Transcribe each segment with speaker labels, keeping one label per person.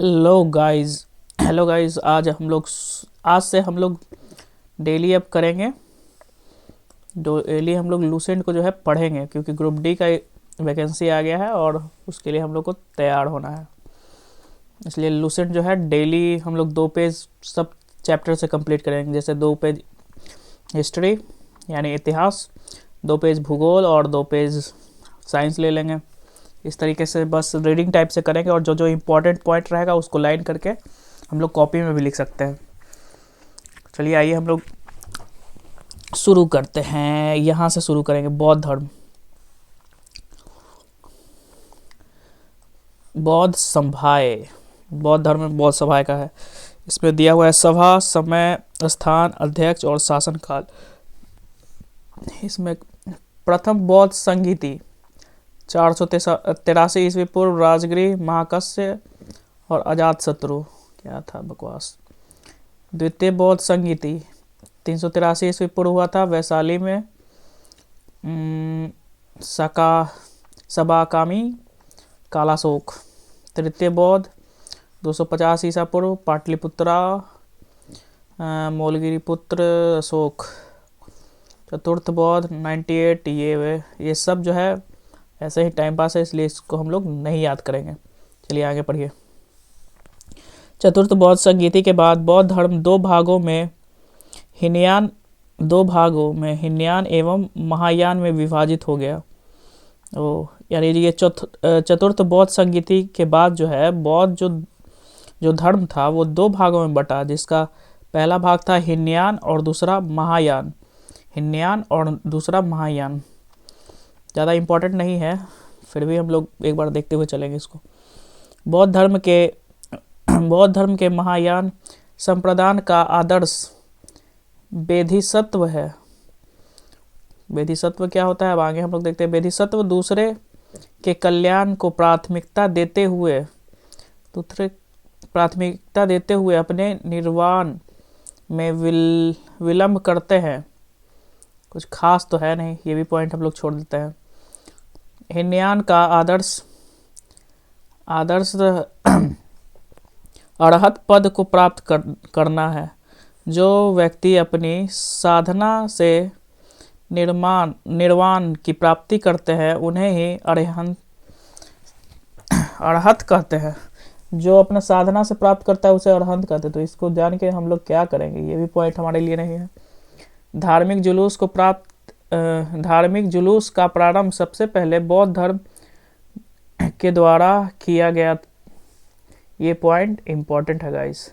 Speaker 1: Hello guys आज से हम लोग डेली अब करेंगे। डेली हम लोग लूसेंट को जो है पढ़ेंगे, क्योंकि ग्रुप डी का वैकेंसी आ गया है और उसके लिए हम लोग को तैयार होना है। इसलिए लूसेंट जो है डेली हम लोग 2 पेज सब चैप्टर से कंप्लीट करेंगे। जैसे 2 पेज हिस्ट्री यानी इतिहास, 2 पेज भूगोल और 2 पेज साइंस ले लेंगे। इस तरीके से बस रीडिंग टाइप से करेंगे और जो जो इम्पोर्टेंट पॉइंट रहेगा उसको लाइन करके हम लोग कॉपी में भी लिख सकते हैं। चलिए आइए हम लोग शुरू करते हैं। यहाँ से शुरू करेंगे। बौद्ध धर्म, बौद्ध संभाय। बौद्ध धर्म में बौद्ध सभाए का है। इसमें दिया हुआ है सभा, समय, स्थान, अध्यक्ष और शासन काल। इसमें प्रथम बौद्ध संगीति 483 ईस्वी पूर्व, राजगृह, महाकश्य और अजात शत्रु। क्या था बकवास। द्वितीय बौद्ध संगीति 383 ईस्वी पूर्व हुआ था, वैशाली में। सका सबाकामी कालाशोक। तृतीय बौद्ध 250 ईसा पूर्व, पाटलिपुत्रा, मौलगिरीपुत्र, अशोक। चतुर्थ बौद्ध 98। ये सब जो है ऐसे ही टाइम पास है, इसलिए इसको हम लोग नहीं याद करेंगे। चलिए आगे पढ़िए। चतुर्थ बौद्ध संगीति के बाद बौद्ध धर्म दो भागों में हीनयान एवं महायान में विभाजित हो गया। यानी ये चतुर्थ बौद्ध संगीति के बाद जो है बौद्ध जो धर्म था वो 2 भागों में बटा, जिसका पहला भाग था हीनयान और दूसरा महायान। ज़्यादा इम्पोर्टेंट नहीं है, फिर भी हम लोग एक बार देखते हुए चलेंगे इसको। बौद्ध धर्म के महायान संप्रदान का आदर्श बोधिसत्व है। बोधिसत्व क्या होता है अब आगे हम लोग देखते हैं। बोधिसत्व दूसरे के कल्याण को प्राथमिकता देते हुए अपने निर्वाण में विलंब करते हैं। कुछ खास तो है नहीं, ये भी पॉइंट हम लोग छोड़ देते हैं। हीनयान का आदर्श अरहत पद को प्राप्त करना है। जो व्यक्ति अपनी साधना से निर्वाण की प्राप्ति करते हैं उन्हें ही अरहत कहते हैं। जो अपना साधना से प्राप्त करता है उसे अरहंत कहते हैं। तो इसको जान के हम लोग क्या करेंगे, ये भी पॉइंट हमारे लिए नहीं है। धार्मिक जुलूस का प्रारंभ सबसे पहले बौद्ध धर्म के द्वारा किया गया। ये पॉइंट इम्पोर्टेंट है गाइस,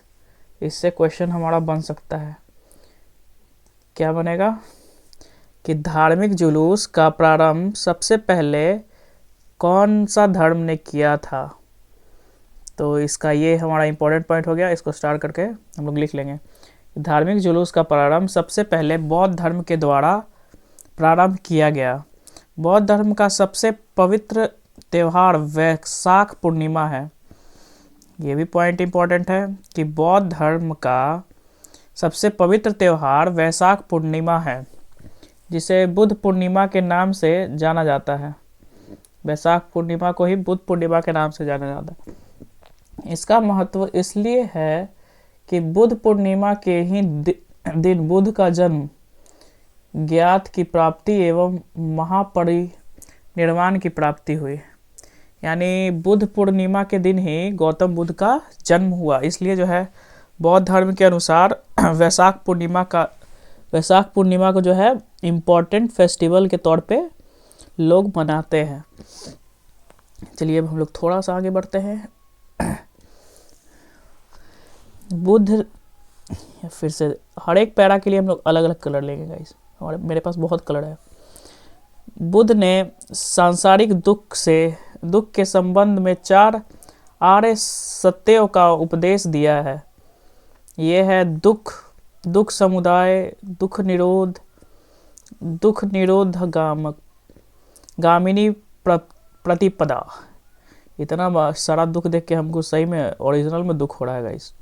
Speaker 1: इससे क्वेश्चन हमारा बन सकता है। क्या बनेगा कि धार्मिक जुलूस का प्रारंभ सबसे पहले कौन सा धर्म ने किया था। तो इसका ये हमारा इम्पोर्टेंट पॉइंट हो गया। इसको स्टार्ट करके हम लोग लिख लेंगे। धार्मिक जुलूस का प्रारंभ सबसे पहले बौद्ध धर्म के द्वारा प्रारंभ किया गया। बौद्ध धर्म का सबसे पवित्र त्यौहार वैशाख पूर्णिमा है। ये भी पॉइंट इम्पोर्टेंट है कि बौद्ध धर्म का सबसे पवित्र त्यौहार वैशाख पूर्णिमा है, जिसे बुद्ध पूर्णिमा के नाम से जाना जाता है। वैशाख पूर्णिमा को ही बुद्ध पूर्णिमा के नाम से जाना जाता है। इसका महत्व इसलिए है कि बुद्ध पूर्णिमा के ही दिन बुद्ध का जन्म, ज्ञात की प्राप्ति एवं महापरिनिर्वाण की प्राप्ति हुई। यानी बुद्ध पूर्णिमा के दिन ही गौतम बुद्ध का जन्म हुआ। इसलिए जो है बौद्ध धर्म के अनुसार वैशाख पूर्णिमा को जो है इम्पोर्टेंट फेस्टिवल के तौर पे लोग मनाते हैं। चलिए अब हम लोग थोड़ा सा आगे बढ़ते हैं। बुद्ध, फिर से हर एक पैरा के लिए हम लोग अलग अलग कलर लेंगे गाइस, और मेरे पास बहुत कलर है। बुद्ध ने सांसारिक दुख के संबंध में 4 आर्य सत्यों का उपदेश दिया है। ये है दुख समुदाय, दुख निरोध गामिनी प्रतिपदा। इतना सारा दुख देख के हमको सही में ओरिजिनल में दुख हो रहा है गाइस।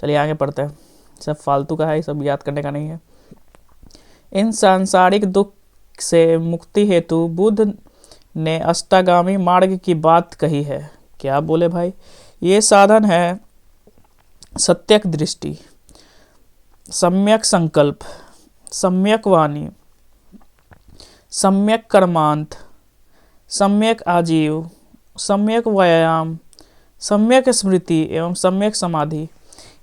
Speaker 1: चलिए आगे पढ़ते हैं। सब फालतू का है, सब याद करने का नहीं है। इन सांसारिक दुख से मुक्ति हेतु बुद्ध ने अष्टागामी मार्ग की बात कही है। क्या बोले भाई, ये साधन है सत्यक दृष्टि, सम्यक संकल्प, सम्यक वाणी, सम्यक कर्मांत, सम्यक आजीव, सम्यक व्यायाम, सम्यक स्मृति एवं सम्यक समाधि।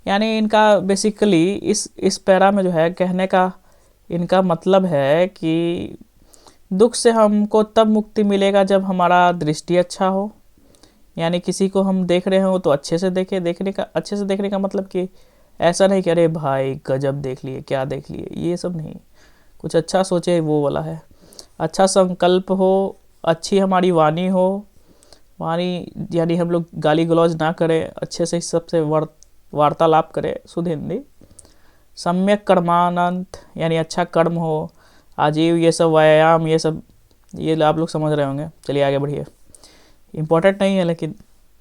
Speaker 1: यानी इनका बेसिकली इस पैरा में जो है कहने का इनका मतलब है कि दुख से हमको तब मुक्ति मिलेगा जब हमारा दृष्टि अच्छा हो, यानी किसी को हम देख रहे हो तो अच्छे से देखे, अच्छे से देखने का मतलब कि ऐसा नहीं कि अरे भाई गजब देख लिए, क्या देख लिए, ये सब नहीं, कुछ अच्छा सोचे, वो वाला है। अच्छा संकल्प हो, अच्छी हमारी वाणी हो, वाणी यानी हम लोग गाली गलौज ना करें, अच्छे से सबसे वार्तालाप करें, शुद्ध हिंदी। सम्यक कर्मानंत यानी अच्छा कर्म हो, आजीव ये सब व्यायाम, ये सब ये आप लोग समझ रहे होंगे। चलिए आगे बढ़िए, इम्पोर्टेंट नहीं है लेकिन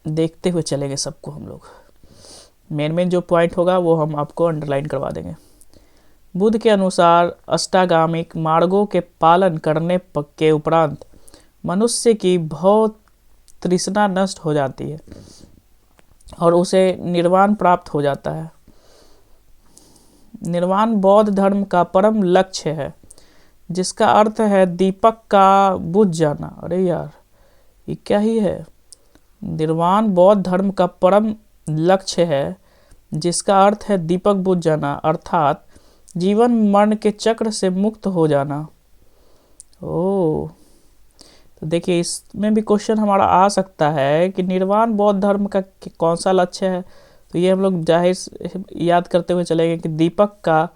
Speaker 1: देखते हुए चलेंगे सबको हम लोग। मेन जो पॉइंट होगा वो हम आपको अंडरलाइन करवा देंगे। बुद्ध के अनुसार अष्टागामिक मार्गों के पालन करने के उपरांत मनुष्य की भौत तृष्णा नष्ट हो जाती है और उसे निर्वाण प्राप्त हो जाता है। निर्वाण बौद्ध धर्म का परम लक्ष्य है, जिसका अर्थ है दीपक का बुझ जाना। अरे यार ये क्या ही है। निर्वाण बौद्ध धर्म का परम लक्ष्य है, जिसका अर्थ है दीपक बुझ जाना, अर्थात जीवन मरण के चक्र से मुक्त हो जाना। ओह, तो देखिए इसमें भी क्वेश्चन हमारा आ सकता है कि निर्वाण बौद्ध धर्म का कौन सा लक्ष्य है। तो ये हम लोग जाहिर याद करते हुए चलेंगे कि दीपक का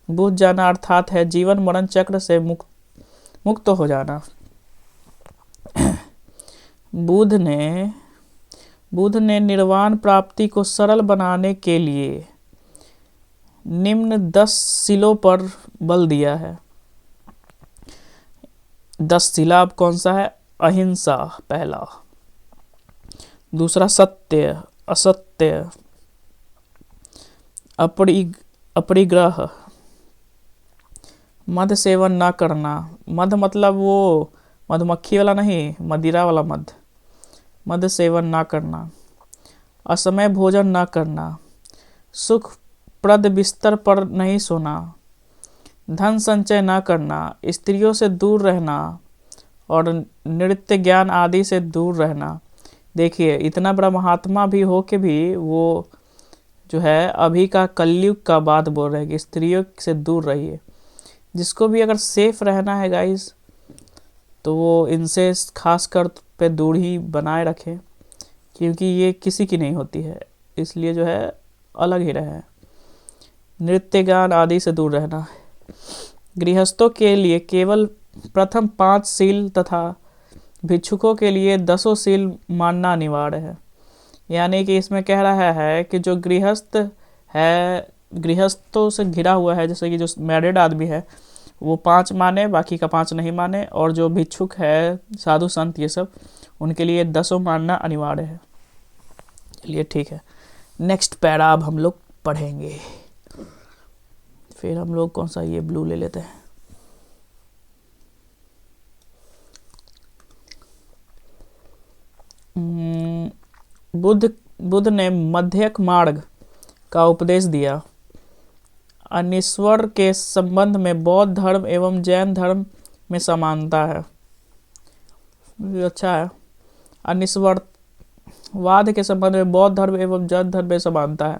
Speaker 1: बुझ जाना अर्थात है जीवन मरण चक्र से मुक्त हो जाना। बुद्ध ने निर्वाण प्राप्ति को सरल बनाने के लिए निम्न 10 शिलों पर बल दिया है। 10 शिला अब कौन सा है? अहिंसा पहला, दूसरा सत्य, असत्य, अपरिग्रह, मद सेवन ना करना। मद मतलब वो मधुमक्खी वाला नहीं, मदिरा वाला मद। मद सेवन ना करना, असमय भोजन ना करना, सुखप्रद बिस्तर पर नहीं सोना, धन संचय ना करना, स्त्रियों से दूर रहना और नृत्य ज्ञान आदि से दूर रहना। देखिए इतना बड़ा महात्मा भी हो के भी वो जो है अभी का कलयुग का बात बोल रहे हैं कि स्त्रियों से दूर रहिए। जिसको भी अगर सेफ रहना है गाइस तो वो इनसे खास कर पे दूरी बनाए रखें, क्योंकि ये किसी की नहीं होती है, इसलिए जो है अलग ही रहे। नृत्य गान आदि से दूर रहना। गृहस्थों के लिए केवल प्रथम 5 शील तथा भिक्षुकों के लिए 10 शील मानना अनिवार्य है। यानी कि इसमें कह रहा है कि जो गृहस्थ है, गृहस्थों से घिरा हुआ है, जैसे कि जो मैरिड आदमी है वो 5 माने, बाकी का 5 नहीं माने, और जो भिक्षुक है, साधु संत, ये सब उनके लिए 10 मानना अनिवार्य है। चलिए ठीक है, नेक्स्ट पैरा अब हम लोग पढ़ेंगे। फिर हम लोग कौन सा ये ब्लू ले लेते हैं। बुद्ध ने मध्यक मार्ग का उपदेश दिया। अनिश्वर के संबंध में बौद्ध धर्म एवं जैन धर्म में समानता है। अच्छा है। अनिश्वरवाद के संबंध में बौद्ध धर्म एवं जैन धर्म में समानता है।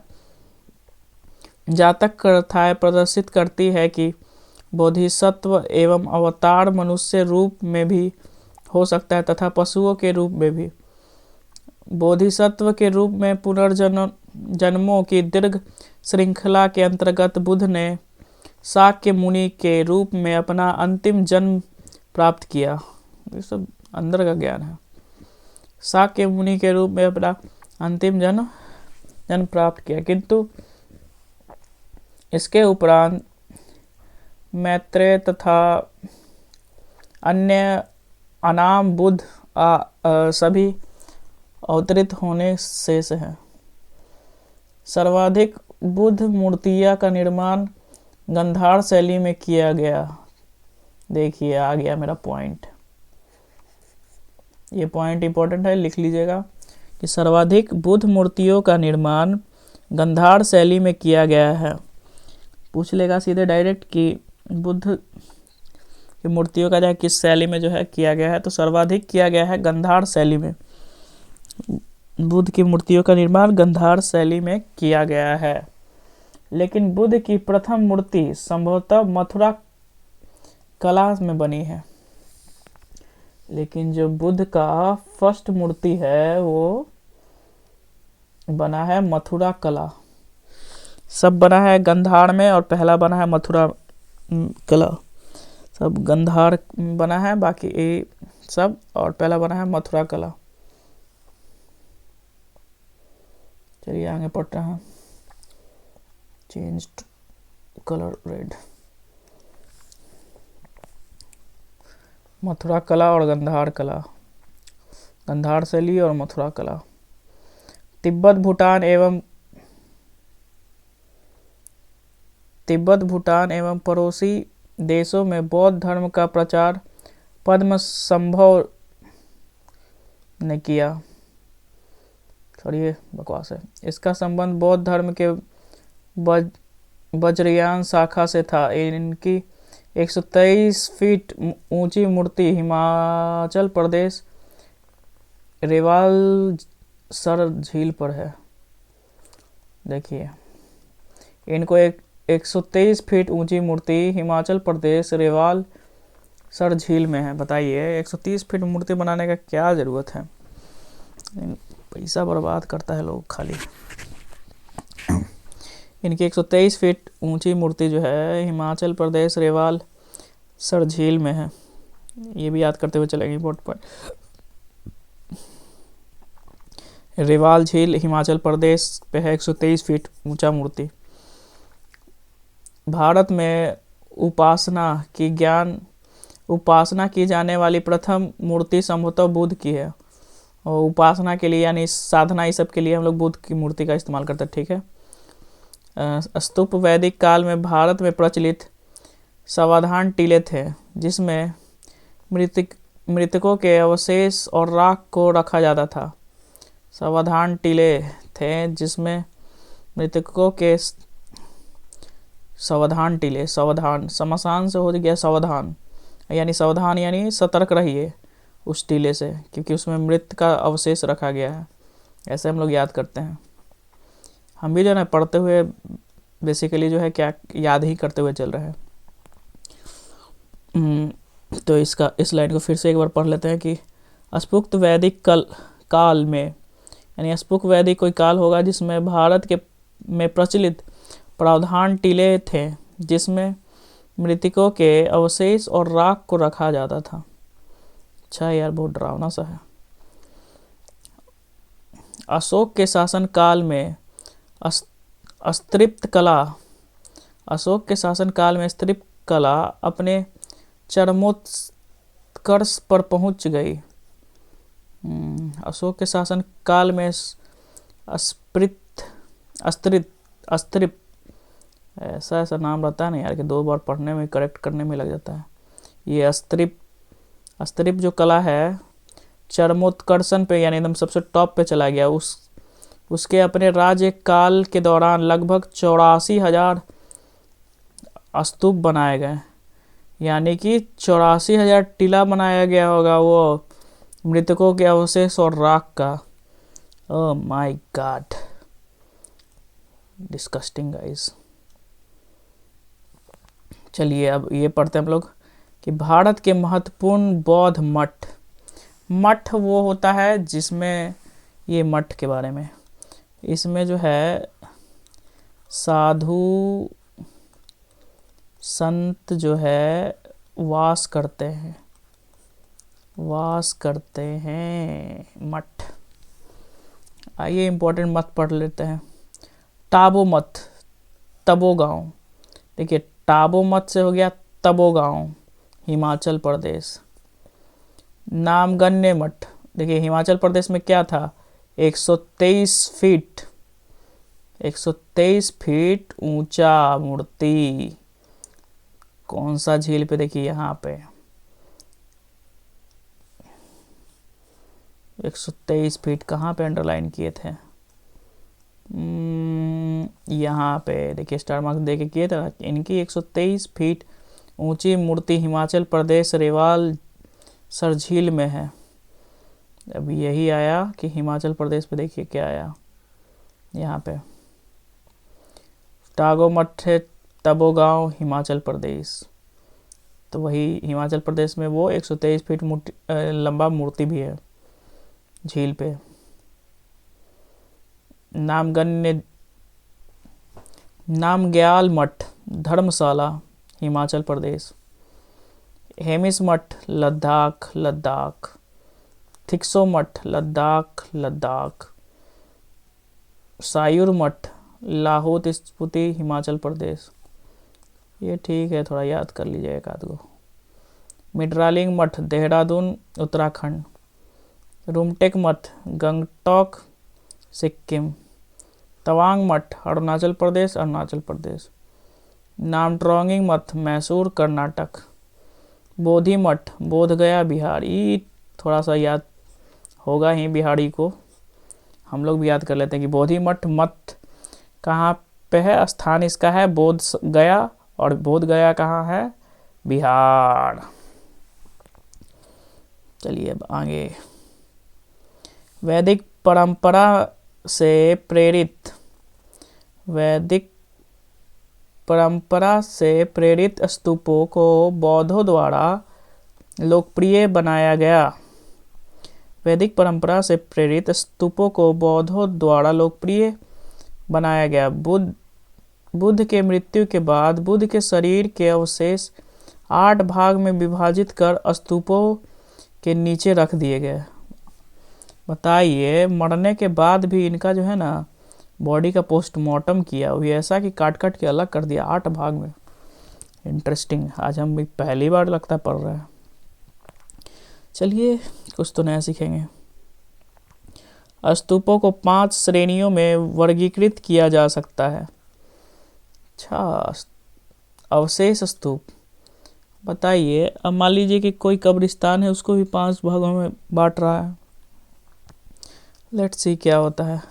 Speaker 1: जातक कथाएं प्रदर्शित करती है कि बोधिसत्व एवं अवतार मनुष्य रूप में भी हो सकता है तथा पशुओं के रूप में भी। बोधिसत्व के रूप में पुनर्जन्मों की दीर्घ श्रृंखला के अंतर्गत बुद्ध ने शाक्य मुनि के रूप में अपना अंतिम जन्म प्राप्त किया। ये सब अंदर का ज्ञान है। शाक्य मुनि के रूप में अपना अंतिम जन्म प्राप्त किया, किंतु इसके उपरांत मैत्रेय तथा अन्य अनाम बुद्ध सभी अवतरित होने शेष है। सर्वाधिक बुद्ध मूर्तियां का निर्माण गंधार शैली में किया गया। देखिए आ गया मेरा पॉइंट। ये पॉइंट इंपॉर्टेंट है, लिख लीजिएगा कि सर्वाधिक बुद्ध मूर्तियों का निर्माण गांधार शैली में किया गया है। पूछ लेगा सीधे डायरेक्ट कि बुद्ध की मूर्तियों का जो है किस शैली में जो है किया गया है, तो सर्वाधिक किया गया है गांधार शैली में। बुद्ध की मूर्तियों का निर्माण गांधार शैली में किया गया है। लेकिन बुद्ध की प्रथम मूर्ति संभवतः मथुरा कला में बनी है। लेकिन जो बुद्ध का फर्स्ट मूर्ति है वो बना है मथुरा कला। सब बना है गांधार में और पहला बना है मथुरा कला। सब गांधार बना है, बाकी ये सब, और पहला बना है मथुरा कला। चलिए आगे पढ़ते हैं। Changed colour red. मथुरा कला और गांधार कला, गांधार शैली और मथुरा कला। तिब्बत भूटान एवं पड़ोसी देशों में बौद्ध धर्म का प्रचार पद्म संभव ने किया। छोड़िए बकवास है। इसका संबंध बौद्ध धर्म के वज्रयान शाखा से था। इनकी 123 फीट ऊंची मूर्ति हिमाचल प्रदेश रेवाल सर झील पर है। देखिए, इनको 123 फीट ऊंची मूर्ति हिमाचल प्रदेश रेवाल सर झील में है। बताइए 130 फीट मूर्ति बनाने का क्या ज़रूरत है? पैसा बर्बाद करता है लोग खाली। इनकी 123 फीट ऊंची मूर्ति जो है हिमाचल प्रदेश रेवाल सर झील में है। ये भी याद करते हुए चलेंगे बोर्ड पर। रेवाल झील हिमाचल प्रदेश पे है 123 फीट ऊंचा मूर्ति। भारत में उपासना की जाने वाली प्रथम मूर्ति संभवतः बुद्ध की है। और उपासना के लिए यानी साधना इस सब के लिए हम लोग बुद्ध की मूर्ति का इस्तेमाल करते हैं। ठीक है। स्तूप वैदिक काल में भारत में प्रचलित सावधान टीले थे, जिसमें मृतकों के अवशेष और राख को रखा जाता था। सावधान टीले थे जिसमें मृतकों के सावधान टीले, सावधान शमशान से हो गया सावधान, यानी सतर्क रहिए उस टीले से, क्योंकि उसमें मृत का अवशेष रखा गया है। ऐसे हम लोग याद करते हैं। हम भी जो है पढ़ते हुए बेसिकली जो है क्या याद ही करते हुए चल रहे हैं। तो इस लाइन को फिर से एक बार पढ़ लेते हैं कि अस्पुक्त वैदिक काल में, यानी अस्पुक वैदिक कोई काल होगा जिसमें भारत में प्रचलित प्रावधान टीले थे, जिसमें मृतकों के अवशेष और राख को रखा जाता था। अच्छा यार, बहुत डरावना सा है। अशोक के शासन काल में स्त्रिप्त कला अपने चरमोत्कर्ष पर पहुंच गई। अशोक के शासन काल में अस्त्रिप ऐसा नाम रहता है ना यार कि 2 बार पढ़ने में करेक्ट करने में लग जाता है। ये अस्त्रिप जो कला है चरमोत्कर्षण पे, यानी एकदम सबसे टॉप पे चला गया। उसके अपने राज्य काल के दौरान लगभग 84,000 स्तूप बनाए गए, यानी कि 84,000 टीला बनाया गया होगा वो मृतकों के अवशेष और राख का। Oh my God, disgusting guys. चलिए अब ये पढ़ते हैं हम लोग कि भारत के महत्वपूर्ण बौद्ध मठ वो होता है जिसमें, ये मठ के बारे में, इसमें जो है साधु संत जो है वास करते हैं मठ। आइए इम्पोर्टेंट मत पढ़ लेते हैं। टाबो मठ, तबो गांव। देखिए टाबो मठ से हो गया तबो गांव, हिमाचल प्रदेश। नामगन्य मठ, देखिए हिमाचल प्रदेश में क्या था, 123 फीट ऊंचा मूर्ति। कौन सा झील पे, देखिए यहाँ पे 123 फीट कहाँ पे अंडरलाइन किए थे? यहाँ पे देखिए, स्टार मार्क्स दे के किए थे ना। इनकी 123 फीट ऊंची मूर्ति हिमाचल प्रदेश रेवाल सर झील में है। अब यही आया कि हिमाचल प्रदेश पे देखिए क्या आया यहाँ पे, टागोमठ है, तपोगांव, हिमाचल प्रदेश। तो वही हिमाचल प्रदेश में वो 123 फीट लंबा मूर्ति भी है झील पे। नामग्याल मठ, धर्मशाला, हिमाचल प्रदेश। हेमिस मठ, लद्दाख। थिक्सो मठ, लद्दाख। सायूर मठ, लाहौल स्पीति, हिमाचल प्रदेश। ये ठीक है, थोड़ा याद कर लीजिए एक आध को। मिड्रालिंग मठ, देहरादून, उत्तराखंड। रुमटेक मठ, गंगटोक, सिक्किम। तवांग मठ, अरुणाचल प्रदेश। नामट्रोंगिंग मठ, मैसूर, कर्नाटक। बोधि मठ, बोधगया, बिहार। ये थोड़ा सा याद होगा ही बिहारी को, हम लोग भी याद कर लेते हैं कि बोधि मठ कहाँ पे है, स्थान इसका है बोध गया, और बोध गया कहाँ है, बिहार। चलिए अब आगे। वैदिक परंपरा से प्रेरित स्तूपों को बौद्धों द्वारा लोकप्रिय बनाया गया। वैदिक परंपरा से प्रेरित स्तूपों को बौद्धों द्वारा लोकप्रिय बनाया गया। बुद्ध के मृत्यु के बाद बुद्ध के शरीर के अवशेष 8 भाग में विभाजित कर स्तूपों के नीचे रख दिए गए। बताइए, मरने के बाद भी इनका जो है ना, बॉडी का पोस्टमार्टम किया, वो ऐसा कि काट के अलग कर दिया 8 भाग में। इंटरेस्टिंग, आज हम भी पहली बार लगता पढ़ रहे हैं। चलिए कुछ तो नया सीखेंगे। स्तूपों को 5 श्रेणियों में वर्गीकृत किया जा सकता है। अच्छा, अवशेष स्तूप। बताइए, अब मान लीजिए कि कोई कब्रिस्तान है, उसको भी 5 भागों में बांट रहा है। लेट्स सी क्या होता है।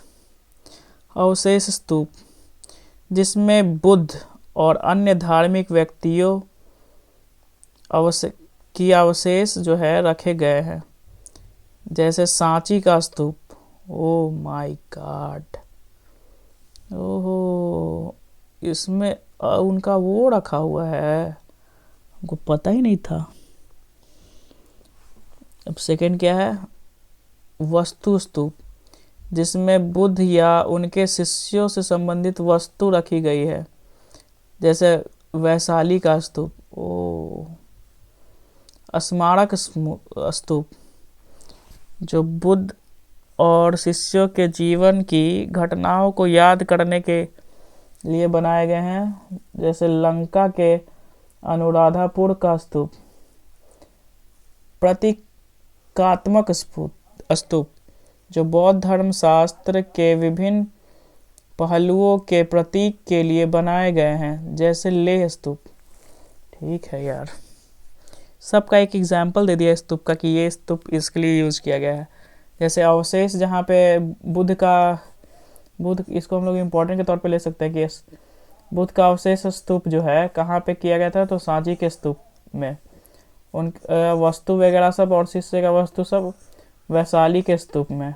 Speaker 1: अवशेष स्तूप, जिसमें बुद्ध और अन्य धार्मिक व्यक्तियों की अवशेष जो है रखे गए हैं, जैसे सांची का स्तूप। ओ माय गॉड, ओहो, इसमें उनका वो रखा हुआ है, हमको पता ही नहीं था। अब सेकंड क्या है, वस्तु स्तूप, जिसमें बुद्ध या उनके शिष्यों से संबंधित वस्तु रखी गई है, जैसे वैशाली का स्तूप। ओ, स्मारक स्तूप, जो बुद्ध और शिष्यों के जीवन की घटनाओं को याद करने के लिए बनाए गए हैं, जैसे लंका के अनुराधापुर का स्तूप। प्रतीकात्मक स्तूप, जो बौद्ध धर्मशास्त्र के विभिन्न पहलुओं के प्रतीक के लिए बनाए गए हैं, जैसे लेह स्तूप। ठीक है यार, सबका एक एग्जाम्पल दे दिया स्तूप का कि ये स्तूप इसके लिए यूज किया गया है। जैसे अवशेष, जहाँ पे बुद्ध इसको हम लोग इम्पोर्टेंट के तौर पे ले सकते हैं कि बुद्ध का अवशेष स्तूप जो है कहाँ पे किया गया था, तो सांची के स्तूप में। उन वस्तु वगैरह सब और शिष्य का वस्तु सब वैशाली के स्तूप में।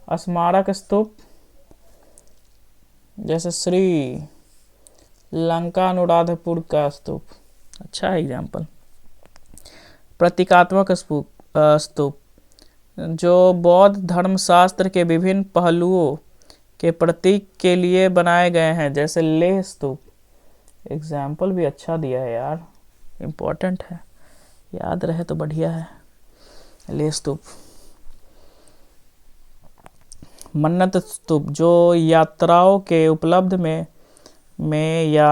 Speaker 1: स्मारक स्तूप, जैसे श्री लंका अनुराधापुर का स्तूप। अच्छा एग्जाम्पल। प्रतीकात्मक स्तूप, जो बौद्ध धर्मशास्त्र के विभिन्न पहलुओं के प्रतीक के लिए बनाए गए हैं, जैसे लेह स्तूप। एग्जाम्पल भी अच्छा दिया है यार, इम्पोर्टेंट है, याद रहे तो बढ़िया है। लेह स्तूप। मन्नत स्तूप, जो यात्राओं के उपलब्ध में या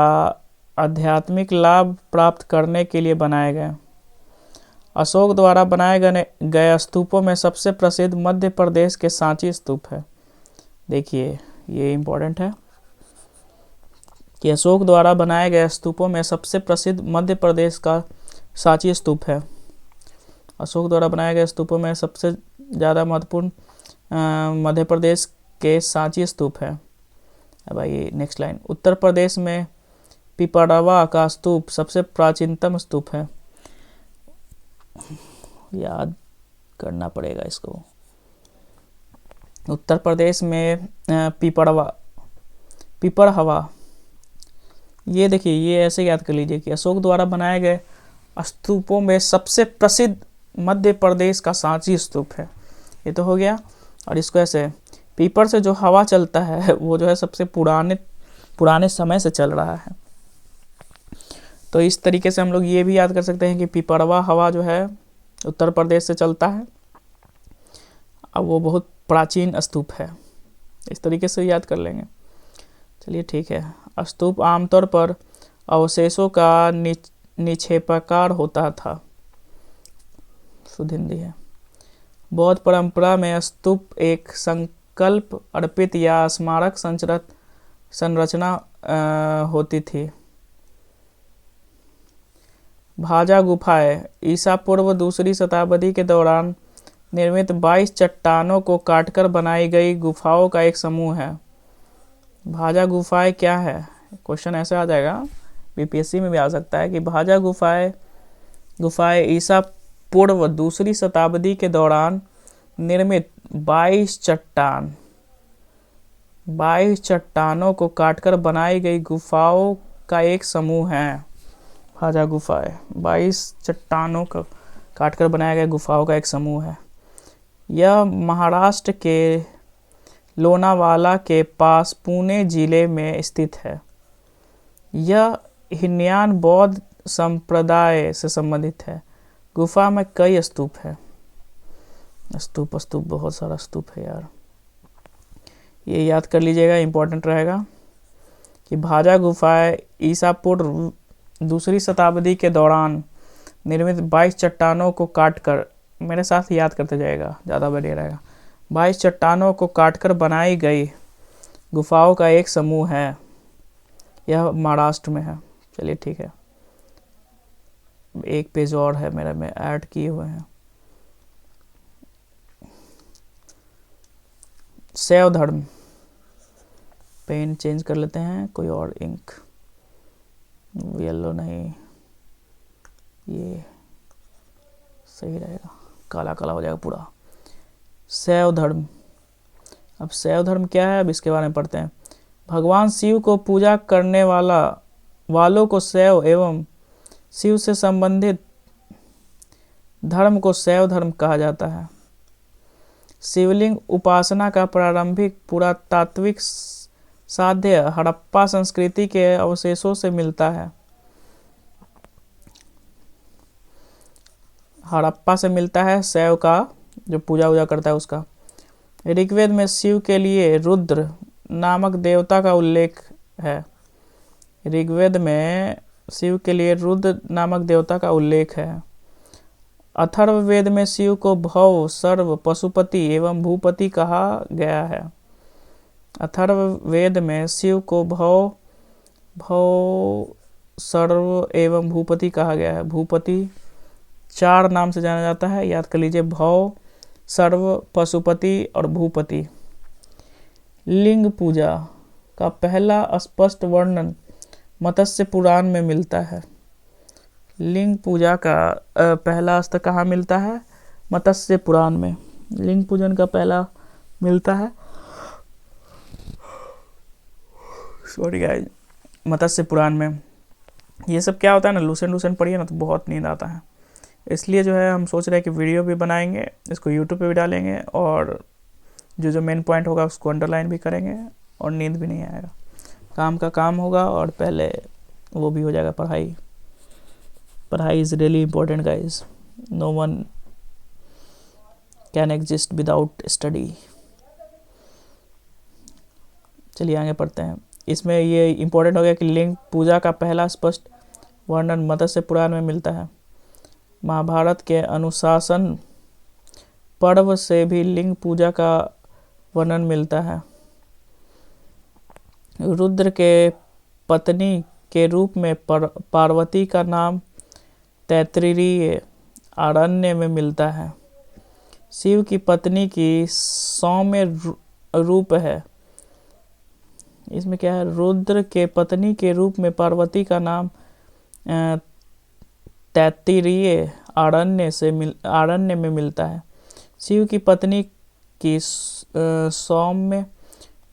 Speaker 1: आध्यात्मिक लाभ प्राप्त करने के लिए बनाए गए। अशोक द्वारा बनाए गए स्तूपों में सबसे प्रसिद्ध मध्य प्रदेश के सांची स्तूप है। देखिए, ये इम्पोर्टेंट है कि अशोक द्वारा बनाए गए स्तूपों में सबसे प्रसिद्ध मध्य प्रदेश का सांची स्तूप है। अशोक द्वारा बनाए गए स्तूपों में सबसे ज़्यादा महत्वपूर्ण मध्य प्रदेश के सांची स्तूप है। अब आइए नेक्स्ट लाइन। उत्तर प्रदेश में पिपरवा का स्तूप सबसे प्राचीनतम स्तूप है। याद करना पड़ेगा इसको। उत्तर प्रदेश में पिपरहवा, ये देखिए, ये ऐसे याद कर लीजिए कि अशोक द्वारा बनाए गए स्तूपों में सबसे प्रसिद्ध मध्य प्रदेश का सांची स्तूप है। ये तो हो गया। और इसको ऐसे, पीपर से जो हवा चलता है वो जो है सबसे पुराने समय से चल रहा है। तो इस तरीके से हम लोग ये भी याद कर सकते हैं कि पिपरवा हवा जो है उत्तर प्रदेश से चलता है। अब वो बहुत प्राचीन स्तूप है। इस तरीके से याद कर लेंगे। चलिए ठीक है। स्तूप आमतौर पर अवशेषों का निक्षेपाकार होता था। शुद्ध हिंदी है। बौद्ध परंपरा में स्तूप एक संकल्प अर्पित या स्मारक संरचना होती थी। भाजा गुफाएं ईसा पूर्व दूसरी शताब्दी के दौरान निर्मित 22 चट्टानों को काटकर बनाई गई गुफाओं का एक समूह है। भाजा गुफाएं क्या है? क्वेश्चन ऐसे आ जाएगा, बीपीएससी में भी आ सकता है कि भाजा गुफाएं ईसा पूर्व दूसरी शताब्दी के दौरान निर्मित 22 चट्टानों को काटकर बनाई गई गुफाओं का एक समूह है। भाजा गुफाएं 22 चट्टानों को काटकर बनाया गया गुफाओं का एक समूह है। यह महाराष्ट्र के लोनावाला के पास पुणे जिले में स्थित है। यह हीनयान बौद्ध संप्रदाय से संबंधित है। गुफा में कई स्तूप है। स्तूप बहुत सारा स्तूप है यार। ये याद कर लीजिएगा, इंपॉर्टेंट रहेगा कि भाजा गुफाएं ईसा पूर्व दूसरी शताब्दी के दौरान निर्मित 22 चट्टानों को काटकर, मेरे साथ याद करते जाएगा, ज़्यादा बढ़िया रहेगा। 22 चट्टानों को काटकर बनाई गई गुफाओं का एक समूह है। यह महाराष्ट्र में है। चलिए ठीक है। एक पेज और है मेरा में ऐड किए हुए हैं। शैव धर्म, पेन चेंज कर लेते हैं, कोई और इंक, येलो नहीं, ये सही रहेगा, काला काला हो जाएगा पूरा। शैव धर्म। अब शैव धर्म क्या है, अब इसके बारे में पढ़ते हैं। भगवान शिव को पूजा करने वालों को शैव एवं शिव से संबंधित धर्म को शैव धर्म कहा जाता है। शिवलिंग उपासना का प्रारंभिक पुरातात्विक साध्य हड़प्पा संस्कृति के अवशेषों से मिलता है। हड़प्पा से मिलता है शैव का जो पूजा करता है उसका। ऋग्वेद में शिव के लिए रुद्र नामक देवता का उल्लेख है। ऋग्वेद में शिव के लिए रुद्र नामक देवता का उल्लेख है। अथर्ववेद में शिव को भव, सर्व, पशुपति एवं भूपति कहा गया है। अथर्ववेद में शिव को भव, सर्व एवं भूपति कहा गया है। भूपति 4 नाम से जाना जाता है, याद कर लीजिए, भव, सर्व, पशुपति और भूपति। लिंग पूजा का पहला स्पष्ट वर्णन मत्स्य पुराण में मिलता है। लिंग पूजा का पहला स्तर कहाँ मिलता है? मत्स्य पुराण में लिंग पूजन का पहला मिलता है, सॉरी गाइस, मत्स्य पुराण में। ये सब क्या होता है ना, लूसेंट पढ़िए ना तो बहुत नींद आता है। इसलिए जो है हम सोच रहे हैं कि वीडियो भी बनाएंगे, इसको यूट्यूब पे भी डालेंगे और जो मेन पॉइंट होगा उसको अंडरलाइन भी करेंगे और नींद भी नहीं आएगा। काम का काम होगा और पहले वो भी हो जाएगा पढ़ाई। पढ़ाई is really important guys. No one can exist without study. चलिए आगे पढ़ते हैं। इसमें ये इम्पोर्टेंट हो गया कि लिंग पूजा का पहला स्पष्ट वर्णन मत्स्य पुराण में मिलता है। महाभारत के अनुशासन पर्व से भी लिंग पूजा का वर्णन मिलता है। रुद्र के पत्नी के रूप में पार्वती का नाम तैत्तिरीय अरण्य में मिलता है। शिव की पत्नी की सौम्य रूप है। इसमें क्या है, रुद्र के पत्नी के रूप में पार्वती का नाम तैत्तिरीय अरण्य में मिलता है। शिव की पत्नी की सौम्य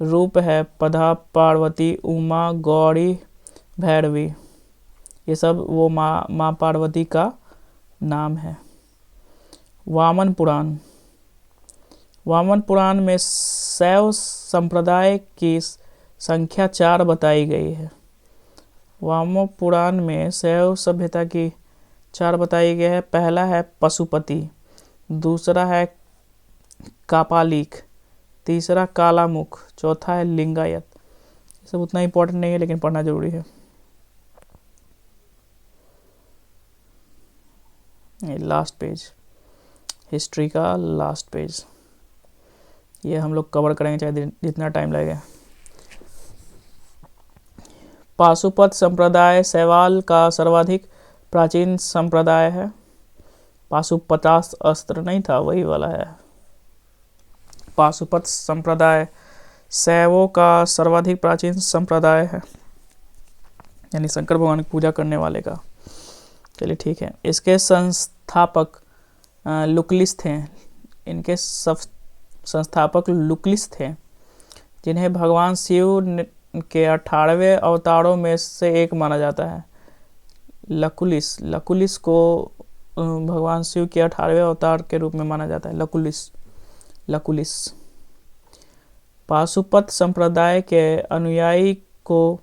Speaker 1: रूप है पदा, पार्वती, उमा, गौरी, भैरवी। ये सब वो माँ पार्वती का नाम है। वामन पुराण। वामन पुराण में शैव संप्रदाय की संख्या 4 बताई गई है। वामन पुराण में शैव सभ्यता की 4 बताई गई है। पहला है पशुपति, दूसरा है कापालिक, तीसरा कालामुख, चौथा है लिंगायत। ये सब उतना इम्पोर्टेंट नहीं है लेकिन पढ़ना जरूरी है। ये लास्ट पेज, हिस्ट्री का लास्ट पेज, ये हम लोग कवर करेंगे चाहे जितना टाइम लगे। पाशुपत संप्रदाय शैवाल का सर्वाधिक प्राचीन संप्रदाय है। पाशुपतास अस्त्र नहीं था, वही वाला है। पाशुपत संप्रदाय शैवों का सर्वाधिक प्राचीन संप्रदाय है, यानी शंकर भगवान की पूजा करने वाले का। चलिए ठीक है। इसके संस्थापक लुक्लिस थे। इनके संस्थापक लुक्लिस थे, जिन्हें भगवान शिव के 18वें अवतारों में से एक माना जाता है। लकुलिस को भगवान शिव के 18वें अवतार के रूप में माना जाता है। लकुलिस पाशुपत संप्रदाय के अनुयायी को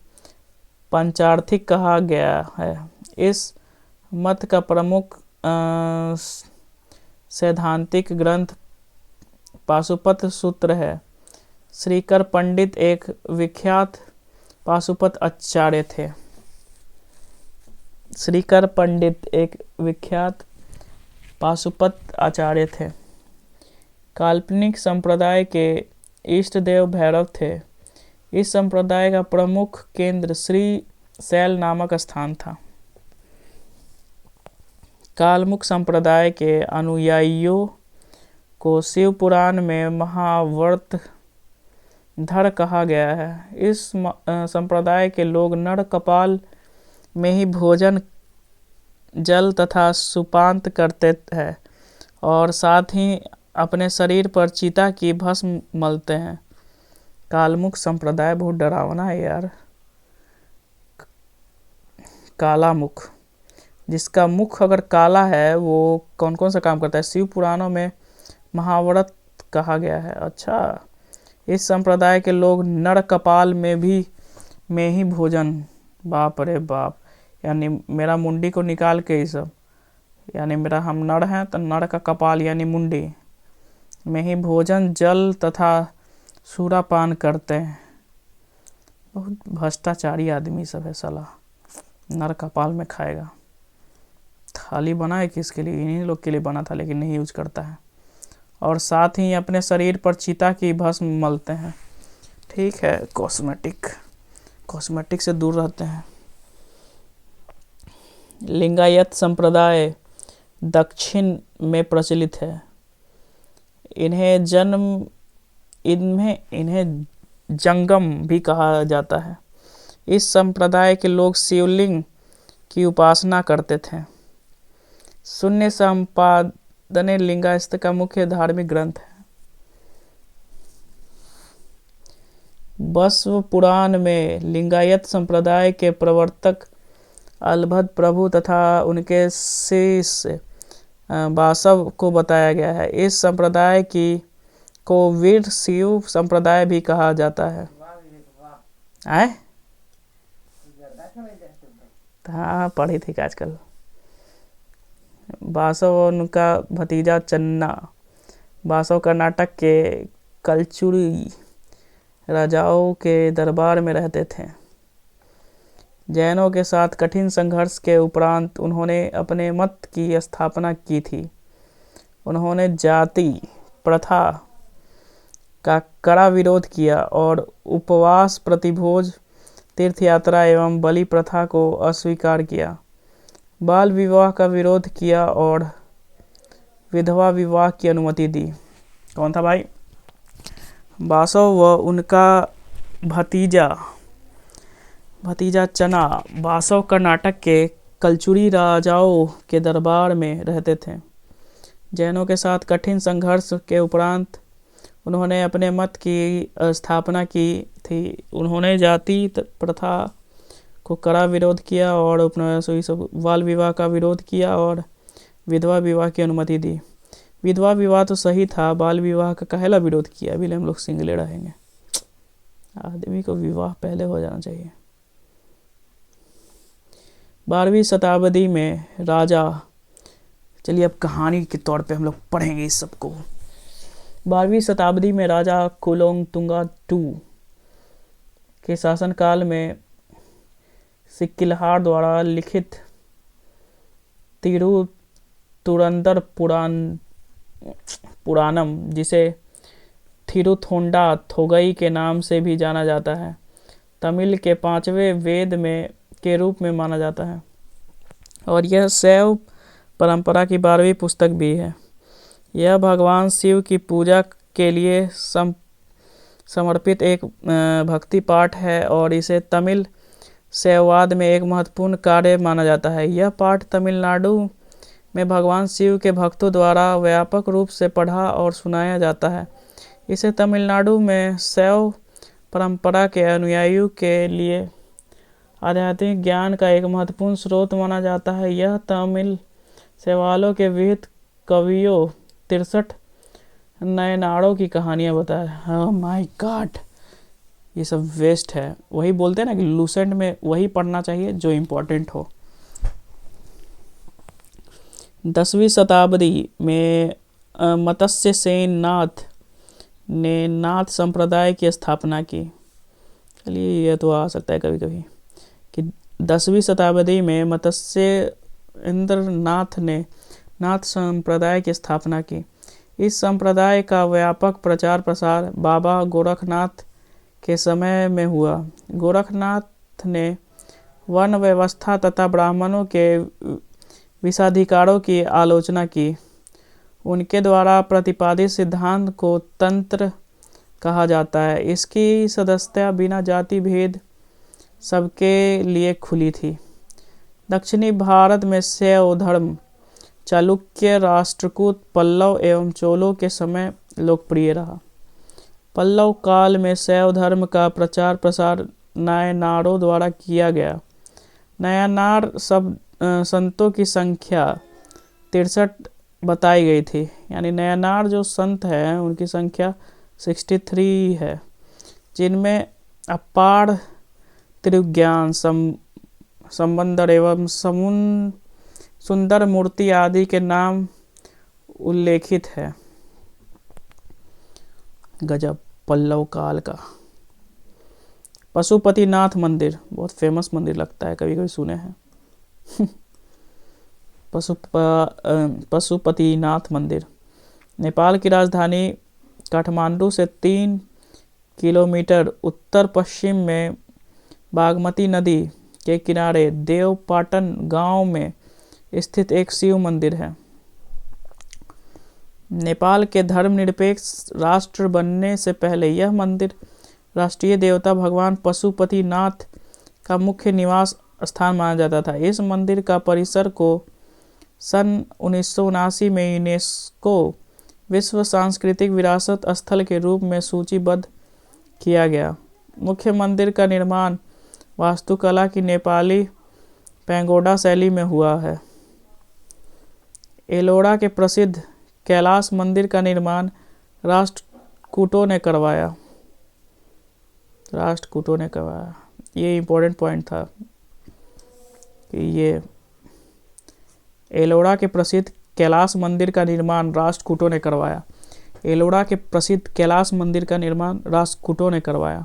Speaker 1: पंचार्थिक कहा गया है। इस मत का प्रमुख सैद्धांतिक ग्रंथ पाशुपत सूत्र है। श्रीकर पंडित एक विख्यात पाशुपत आचार्य थे। श्रीकर पंडित एक विख्यात पाशुपत आचार्य थे। काल्पनिक संप्रदाय के इष्ट देव भैरव थे। इस संप्रदाय का प्रमुख केंद्र श्री शैल नामक स्थान था। कालमुख संप्रदाय के अनुयायियों को शिव पुराण में महाव्रत धर कहा गया है। इस संप्रदाय के लोग नर कपाल में ही भोजन, जल तथा सुपांत करते हैं और साथ ही अपने शरीर पर चिता की भस्म मलते हैं। कालमुख संप्रदाय बहुत डरावना है यार। कालामुख, जिसका मुख अगर काला है वो कौन कौन सा काम करता है? शिव पुराणों में महाव्रत कहा गया है। अच्छा, इस संप्रदाय के लोग नर कपाल में ही भोजन, बाप रे बाप, यानी मेरा मुंडी को निकाल के ही सब, यानी मेरा हम नर हैं तो नर का कपाल यानी मुंडी में ही भोजन, जल तथा सूरापान करते हैं। बहुत भ्रष्टाचारी आदमी सब है साला, नर कपाल में खाएगा। थाली बना है किसके लिए? इन्हीं लोग के लिए बना था लेकिन नहीं यूज करता है। और साथ ही अपने शरीर पर चिता की भस्म मलते हैं। ठीक है, कॉस्मेटिक से दूर रहते हैं। लिंगायत संप्रदाय दक्षिण में प्रचलित है। इन्हें जंगम भी कहा जाता है। इस संप्रदाय के लोग शिवलिंग की उपासना करते थे। शून्य संपादने लिंगायत का मुख्य धार्मिक ग्रंथ है। बसव पुराण में लिंगायत संप्रदाय के प्रवर्तक अलभद प्रभु तथा उनके शिष्य बासव को बताया गया है। इस संप्रदाय को वीर शिव संप्रदाय भी कहा जाता है। हाँ, पढ़ी थी आजकल। बासव और उनका भतीजा चन्ना बासव कर्नाटक के कलचुरी राजाओं के दरबार में रहते थे। जैनों के साथ कठिन संघर्ष के उपरांत उन्होंने अपने मत की स्थापना की थी। उन्होंने जाति प्रथा का कड़ा विरोध किया और उपवास, प्रतिभोज, तीर्थयात्रा एवं बलि प्रथा को अस्वीकार किया। बाल विवाह का विरोध किया और विधवा विवाह की अनुमति दी? कौन था भाई? बासव व उनका भतीजा चना। बासव कर्नाटक के कलचुरी राजाओं के दरबार में रहते थे। जैनों के साथ कठिन संघर्ष के उपरांत उन्होंने अपने मत की स्थापना की थी। उन्होंने जाति प्रथा को कड़ा विरोध किया और उपनिवेशों बाल विवाह का विरोध किया और विधवा विवाह की अनुमति दी। विधवा विवाह तो सही था, बाल विवाह का काहेला विरोध किया? अभी हम लोग सिंगले रहेंगे। आदमी को विवाह पहले हो जाना चाहिए। 12वीं शताब्दी में राजा, चलिए अब कहानी के तौर पे हम लोग पढ़ेंगे इस सबको। 12वीं शताब्दी में राजा कुलोत्तुंगा II के शासनकाल में सिक्किलहार द्वारा लिखित तिरुतुरंदर पुराणम, जिसे थिरुथोंडा थोगई के नाम से भी जाना जाता है, तमिल के 5वें वेद में के रूप में माना जाता है और यह शैव परंपरा की 12वीं पुस्तक भी है। यह भगवान शिव की पूजा के लिए समर्पित एक भक्ति पाठ है और इसे तमिल शैववाद में एक महत्वपूर्ण कार्य माना जाता है। यह पाठ तमिलनाडु में भगवान शिव के भक्तों द्वारा व्यापक रूप से पढ़ा और सुनाया जाता है। इसे तमिलनाडु में शैव परंपरा के अनुयायियों के लिए आध्यात्मिक ज्ञान का एक महत्वपूर्ण स्रोत माना जाता है। यह तमिल शैवालों के विविध कवियों 63 नयनारों की कहानियाँ बताता है। ओह माय गॉड, ये सब वेस्ट है। वही बोलते हैं ना कि लूसेंट में वही पढ़ना चाहिए जो इम्पोर्टेंट हो। 10वीं शताब्दी में मत्स्य सेन नाथ ने नाथ संप्रदाय की स्थापना की। चलिए ये तो आ सकता है कभी कभी कि 10वीं शताब्दी में मत्स्येंद्र नाथ ने नाथ संप्रदाय की स्थापना की। इस संप्रदाय का व्यापक प्रचार प्रसार बाबा गोरखनाथ के समय में हुआ। गोरखनाथ ने वर्ण व्यवस्था तथा ब्राह्मणों के विषाधिकारों की आलोचना की। उनके द्वारा प्रतिपादित सिद्धांत को तंत्र कहा जाता है। इसकी सदस्यता बिना जाति भेद सबके लिए खुली थी। दक्षिणी भारत में शैव धर्म चालुक्य, राष्ट्रकूट, पल्लव एवं चोलों के समय लोकप्रिय रहा। पल्लव काल में शैव धर्म का प्रचार प्रसार नायनारों द्वारा किया गया। नायनार संतों की संख्या 63 बताई गई थी, यानी नायनार जो संत हैं उनकी संख्या 63 है, जिनमें अपार त्रिज्ञान, संबंदर एवं सुंदर मूर्ति आदि के नाम उल्लेखित है। गजब, पल्लव काल का। पशुपतिनाथ मंदिर बहुत फेमस मंदिर लगता है, कभी कभी सुने हैं। पशुपतिनाथ मंदिर नेपाल की राजधानी काठमांडू से 3 किलोमीटर उत्तर पश्चिम में बागमती नदी के किनारे देवपाटन गांव में स्थित एक शिव मंदिर है। नेपाल के धर्मनिरपेक्ष राष्ट्र बनने से पहले यह मंदिर राष्ट्रीय देवता भगवान पशुपतिनाथ का मुख्य निवास स्थान माना जाता था। इस मंदिर का परिसर को सन 1979 में यूनेस्को विश्व सांस्कृतिक विरासत स्थल के रूप में सूचीबद्ध किया गया। मुख्य मंदिर का निर्माण वास्तुकला की नेपाली पैगोडा शैली में हुआ है। एलोरा के प्रसिद्ध कैलाश मंदिर का निर्माण राष्ट्रकूटों ने करवाया। ये इम्पोर्टेंट पॉइंट था कि ये एलोरा के प्रसिद्ध कैलाश मंदिर का निर्माण राष्ट्रकूटों ने करवाया। एलोरा के प्रसिद्ध कैलाश मंदिर का निर्माण राष्ट्रकूटों ने करवाया।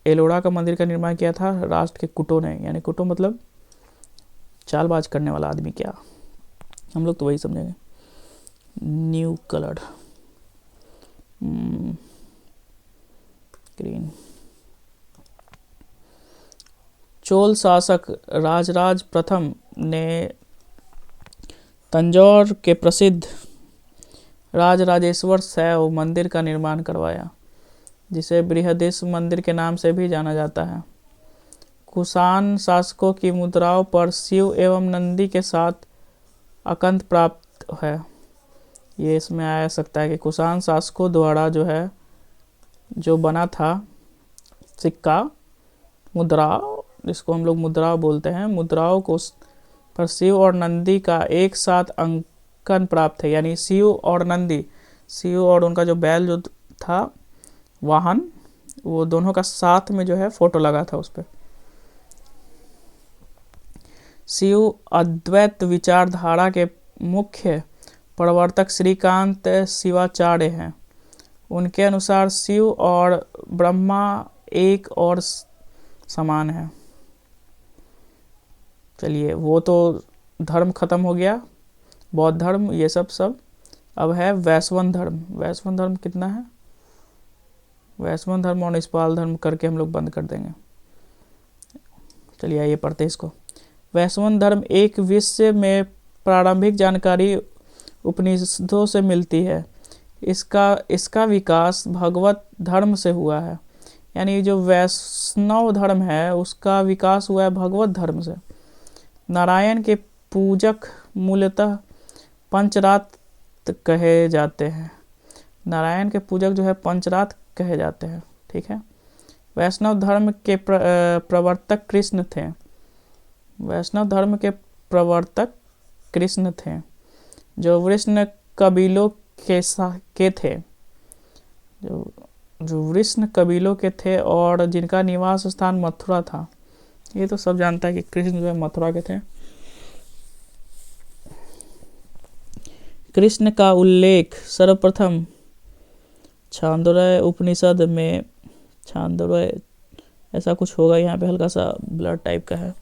Speaker 1: एलोरा का मंदिर का निर्माण किया था राष्ट्र के कूटों ने, यानी कूटों मतलब चालबाज करने वाला आदमी। क्या हम लोग तो वही समझेंगे। New coloured green. चोल शासक राजराज प्रथम ने तंजौर के प्रसिद्ध राजराजेश्वर शैव मंदिर का निर्माण करवाया, जिसे बृहदीश्वर मंदिर के नाम से भी जाना जाता है। कुषाण शासकों की मुद्राओं पर शिव एवं नंदी के साथ अकंत प्राप्त है। ये इसमें आ सकता है कि कुषाण शासकों द्वारा जो बना था सिक्का, मुद्रा, जिसको हम लोग मुद्रा बोलते हैं, मुद्राओं को पर शिव और नंदी का एक साथ अंकन प्राप्त है। यानी शिव और नंदी, शिव और उनका जो बैल जो था वाहन, वो दोनों का साथ में फोटो लगा था उस पर। शिव अद्वैत विचारधारा के मुख्य प्रवर्तक श्रीकांत शिवाचार्य हैं। उनके अनुसार शिव और ब्रह्मा एक और समान है। चलिए, वो तो धर्म खत्म हो गया, बौद्ध धर्म, ये सब। अब है वैष्णव धर्म। वैष्णव धर्म कितना है? वैष्णव धर्म और निष्पाल धर्म करके हम लोग बंद कर देंगे। चलिए आइए पढ़ते इसको। वैष्णव धर्म एक विषय में प्रारंभिक जानकारी उपनिषदों से मिलती है। इसका विकास भगवत धर्म से हुआ है। यानी जो वैष्णव धर्म है उसका विकास हुआ है भगवत धर्म से। नारायण के पूजक मूलतः पंचरात कहे जाते हैं। नारायण के पूजक पंचरात कहे जाते हैं। ठीक है। वैष्णव धर्म के प्रवर्तक कृष्ण थे। वैष्णव धर्म के प्रवर्तक कृष्ण थे, जो वृष्ण कबीलों के थे, जो वृष्ण कबीलों के थे और जिनका निवास स्थान मथुरा था। ये तो सब जानता है कि कृष्ण मथुरा के थे। कृष्ण का उल्लेख सर्वप्रथम छांदोग्य उपनिषद में, छांदोग्य ऐसा कुछ होगा, यहाँ पे हल्का सा ब्लड टाइप का है।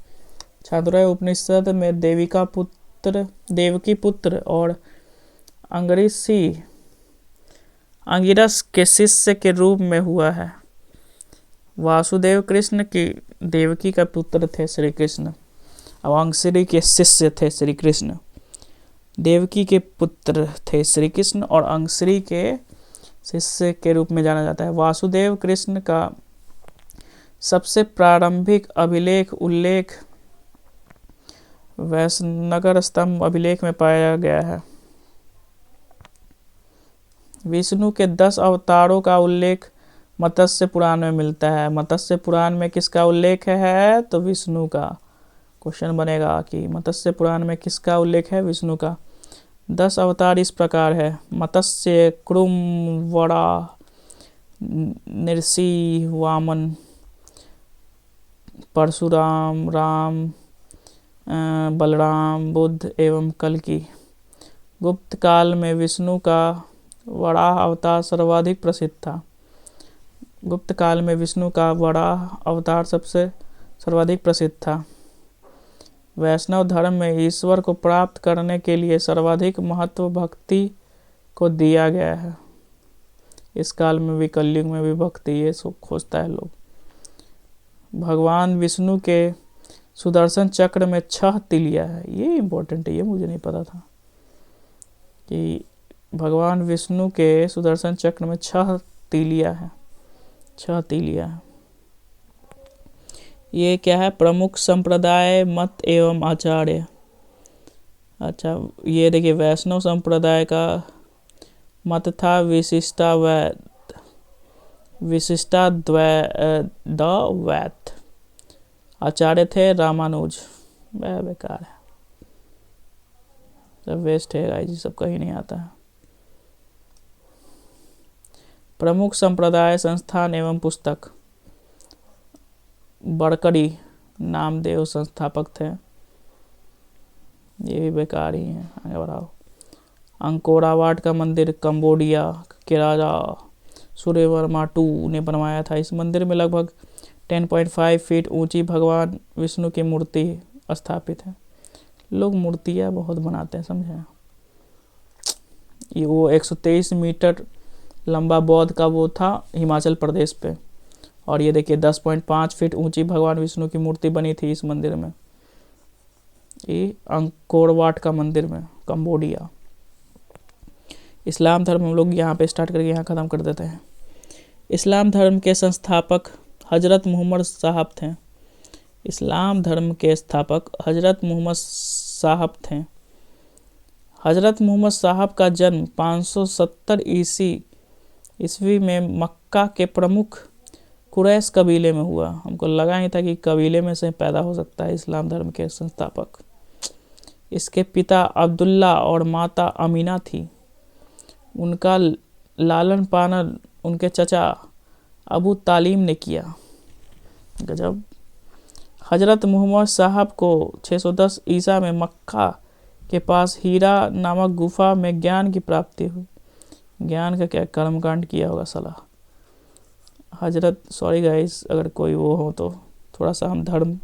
Speaker 1: छांदोग्य उपनिषद में देवकी पुत्र और अंगिरस के शिष्य के रूप में हुआ है। वासुदेव कृष्ण की देवकी का पुत्र थे श्री कृष्ण, और अंगिरस के शिष्य थे श्री कृष्ण। देवकी के पुत्र थे श्री कृष्ण और अंगिरस के शिष्य के रूप में जाना जाता है। वासुदेव कृष्ण का सबसे प्रारंभिक उल्लेख वैश्यनगर स्तंभ अभिलेख में पाया गया है। विष्णु के 10 अवतारों का उल्लेख मत्स्य पुराण में मिलता है। मत्स्य पुराण में किसका उल्लेख है? तो विष्णु का। क्वेश्चन बनेगा कि मत्स्य पुराण में किसका उल्लेख है? विष्णु का। 10 अवतार इस प्रकार है: मत्स्य, कुर्म, वराह, नृसिंह, वामन, परशुराम, राम, बलराम, बुद्ध एवं कल्कि। गुप्त काल में विष्णु का वराह अवतार सर्वाधिक प्रसिद्ध था। गुप्त काल में विष्णु का वराह अवतार सबसे सर्वाधिक प्रसिद्ध था। वैष्णव धर्म में ईश्वर को प्राप्त करने के लिए सर्वाधिक महत्व भक्ति को दिया गया है। इस काल में भी, कलयुग में भी भक्ति ये खोजता है लोग। भगवान विष्णु के सुदर्शन चक्र में 6 तीलियां है। ये इम्पोर्टेंट है, ये मुझे नहीं पता था कि भगवान विष्णु के सुदर्शन चक्र में 6 तीलियां है। 6 तीलियां है। ये क्या है? प्रमुख संप्रदाय, मत एवं आचार्य। अच्छा, ये देखिए, वैष्णव संप्रदाय का मत था विशिष्टाद्वैत। आचार्य थे रामानुज। वह बेकार है, सब वेस्ट है गाइस, सब कहीं नहीं आता है। प्रमुख संप्रदाय, संस्थान एवं पुस्तक। बड़कड़ी नामदेव संस्थापक थे। ये भी बेकार ही है, आगे बढ़ाओ। अंकोरावाट का मंदिर कंबोडिया के राजा सूर्यवर्मा II ने बनवाया था। इस मंदिर में लगभग 10.5 फीट ऊंची भगवान विष्णु की मूर्ति स्थापित है। लोग मूर्तियाँ बहुत बनाते हैं, समझे। ये वो 123 मीटर लंबा बौद्ध का वो था हिमाचल प्रदेश पे। और ये देखिए 10.5 फीट ऊंची भगवान विष्णु की मूर्ति बनी थी इस मंदिर में, ये अंकोरवाट का मंदिर में कंबोडिया। इस्लाम धर्म हम लोग यहाँ पे स्टार्ट करके यहाँ ख़त्म कर देते हैं। इस्लाम धर्म के संस्थापक हजरत मोहम्मद साहब थे। इस्लाम धर्म के स्थापक हजरत मोहम्मद साहब थे। हजरत मोहम्मद साहब का जन्म 570 ईस्वी में मक्का के प्रमुख कुरैश कबीले में हुआ। हमको लगा ही था कि कबीले में से पैदा हो सकता है इस्लाम धर्म के संस्थापक। इसके पिता अब्दुल्ला और माता अमीना थी। उनका लालन पालन उनके चचा अबू तालीम ने किया। गजब। हजरत मोहम्मद साहब को 610 ईसा में मक्का के पास हीरा नामक गुफा में ज्ञान की प्राप्ति हुई। ज्ञान का क्या कर्मकांड किया होगा साला। हजरत सॉरी गाइस अगर कोई वो हो तो थोड़ा सा हम धर्म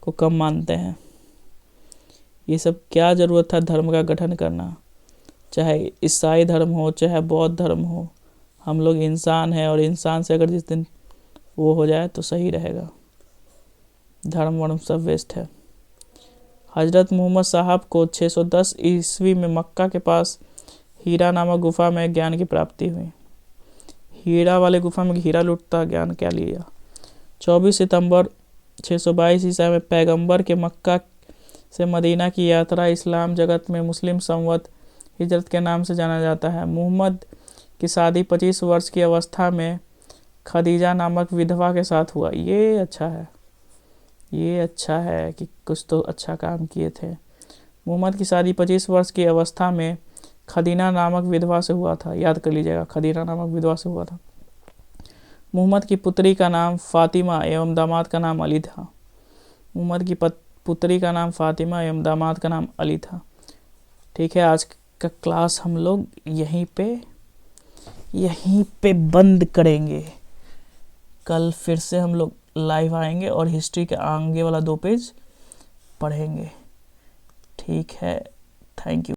Speaker 1: को कम मानते हैं। ये सब क्या ज़रूरत था धर्म का गठन करना। चाहे ईसाई धर्म हो चाहे बौद्ध धर्म हो, हम लोग इंसान हैं और इंसान से अगर जिस दिन वो हो जाए तो सही रहेगा। धर्म वर्म सब वेस्ट है। हजरत मोहम्मद साहब को 610 ईस्वी में मक्का के पास हीरा नामक गुफा में ज्ञान की प्राप्ति हुई। हीरा वाले गुफा में हीरा लूटता, ज्ञान क्या लिया। 24 सितंबर 622 ईसा में पैगंबर के मक्का से मदीना की यात्रा इस्लाम जगत में मुस्लिम संवत हिजरत के नाम से जाना जाता है। मुहम्मद की शादी 25 वर्ष की अवस्था में खदीजा नामक विधवा के साथ हुआ। ये अच्छा है कि कुछ तो अच्छा काम किए थे। मुहम्मद की शादी 25 वर्ष की अवस्था में खदीना नामक विधवा से हुआ था। याद कर लीजिएगा, खदीना नामक विधवा से हुआ था। मुहम्मद की पुत्री का नाम फातिमा एवं दामाद का नाम अली था। मुहम्मद की पुत्री का नाम फातिमा एवं दामाद का नाम अली था। ठीक है, आज का क्लास हम लोग यहीं पे बंद करेंगे। कल फिर से हम लोग लाइव आएंगे और हिस्ट्री के आगे वाला 2 पेज पढ़ेंगे। ठीक है, थैंक यू।